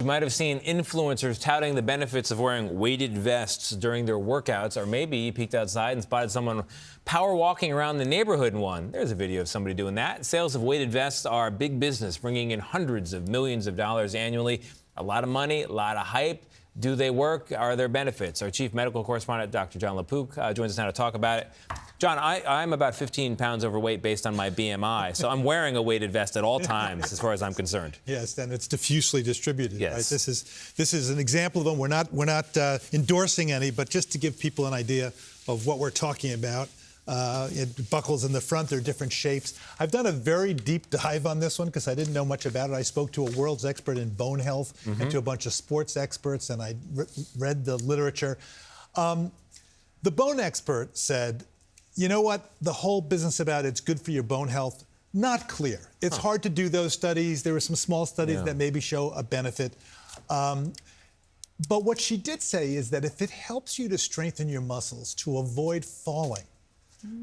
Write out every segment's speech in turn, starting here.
might have seen influencers touting the benefits of wearing weighted vests during their workouts, or maybe you peeked outside and spotted someone power walking around the neighborhood in one. There's a video of somebody doing that. Sales of weighted vests are big business, bringing in hundreds of millions of dollars annually. A lot of money, a lot of hype. Do they work? Are there benefits? Our chief medical correspondent, Dr. Jon LaPook, joins us now to talk about it. John, I'm about 15 pounds overweight based on my BMI, so I'm wearing a weighted vest at all times as far as I'm concerned. Yes, and it's diffusely distributed. Yes. Right? This is an example of them. We're not endorsing any, but just to give people an idea of what we're talking about. It buckles in the front. They're different shapes. I've done a very deep dive on this one because I didn't know much about it. I spoke to a world's expert in bone health and to a bunch of sports experts, and I read the literature. The bone expert said, you know what? The whole business about it's good for your bone health, not clear. It's hard to do those studies. There were some small studies that maybe show a benefit. But what she did say is that if it helps you to strengthen your muscles to avoid falling,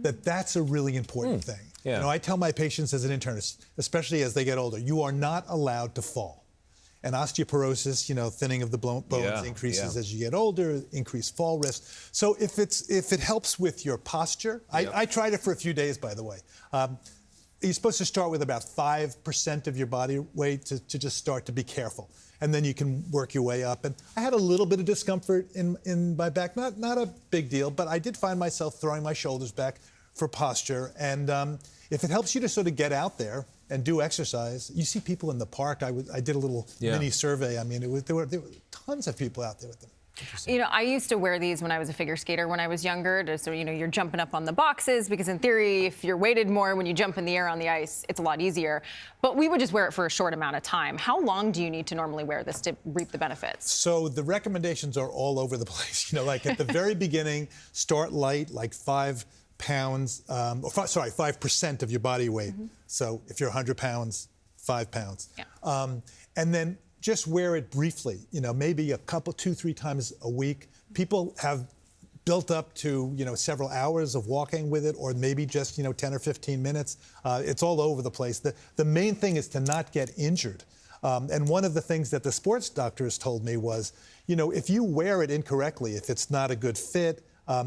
that's a really important thing. Yeah. You know, I tell my patients as an internist, especially as they get older, you are not allowed to fall. And osteoporosis, you know, thinning of the bones increases as you get older, increased fall risk. So if it helps with your posture, I tried it for a few days, by the way. You're supposed to start with about 5% of your body weight to just start to be careful. And then you can work your way up. And I had a little bit of discomfort in my back, not a big deal, but I did find myself throwing my shoulders back for posture. And if it helps you to sort of get out there and do exercise, you see people in the park. I did a little mini survey. I mean, there were tons of people out there with them. You know, I used to wear these when I was a figure skater when I was younger. So, you know, you're jumping up on the boxes because in theory, if you're weighted more when you jump in the air on the ice, it's a lot easier. But we would just wear it for a short amount of time. How long do you need to normally wear this to reap the benefits? So the recommendations are all over the place. You know, like at the very beginning, start light, like 5 pounds, 5% of your body weight. So if you're 100 pounds, 5 pounds. Yeah. And then just wear it briefly, you know, maybe a couple, 2-3 times a week. People have built up to, you know, several hours of walking with it, or maybe just, you know, 10 or 15 minutes. It's all over the place. The main thing is to not get injured. And one of the things that the sports doctors told me was, you know, if you wear it incorrectly, if it's not a good fit,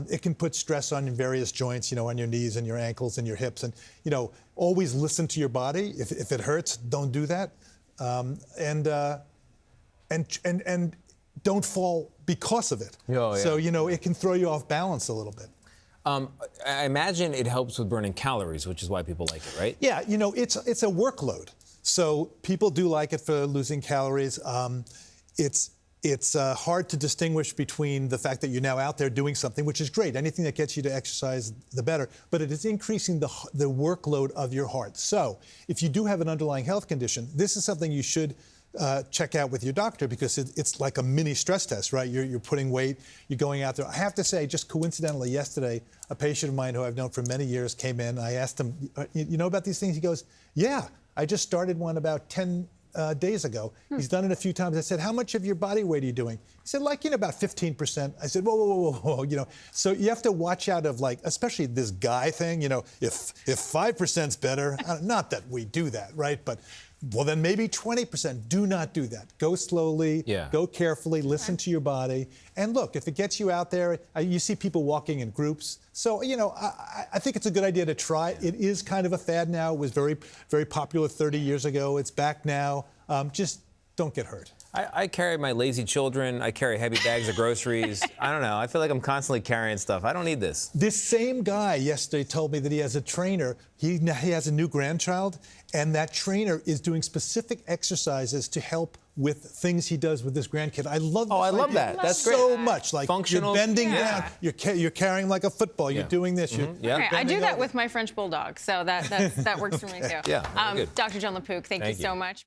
it can put stress on your various joints, you know, on your knees and your ankles and your hips. And, you know, always listen to your body. If it hurts, don't do that. And don't fall because of it. So, you know, it can throw you off balance a little bit. I imagine it helps with burning calories, which is why people like it, right? Yeah, you know, it's a workload. So people do like it for losing calories. It's hard to distinguish between the fact that you're now out there doing something, which is great. Anything that gets you to exercise, the better. But it is increasing the workload of your heart. So if you do have an underlying health condition, this is something you should check out with your doctor, because it's like a mini stress test, right? You're putting weight, you're going out there. I have to say, just coincidentally yesterday, a patient of mine who I've known for many years came in. I asked him, you know about these things? He goes, yeah, I just started one about 10 days ago. He's done it a few times. I said, how much of your body weight are you doing? He said, like, you know, about 15%. I said, whoa, you know. So you have to watch out of, like, especially this guy thing, you know, if 5%'s better, not that we do that, right? But, well, then maybe 20%. Do not do that. Go slowly, go carefully, listen to your body. And look, if it gets you out there, you see people walking in groups. So, you know, I think it's a good idea to try. It is kind of a fad now. It was very, very popular 30 years ago. It's back now. Just don't get hurt. I carry my lazy children. I carry heavy bags of groceries. I don't know. I feel like I'm constantly carrying stuff. I don't need this. This same guy yesterday told me that he has a trainer. He has a new grandchild, and that trainer is doing specific exercises to help with things he does with this grandkid. I love. I love that. That's great. So much. Like, functional. You're bending down. You're carrying like a football. You're doing this. Okay, I do that with my French bulldog, so that works for me too. Good. Dr. Jon LaPook, thank you so much.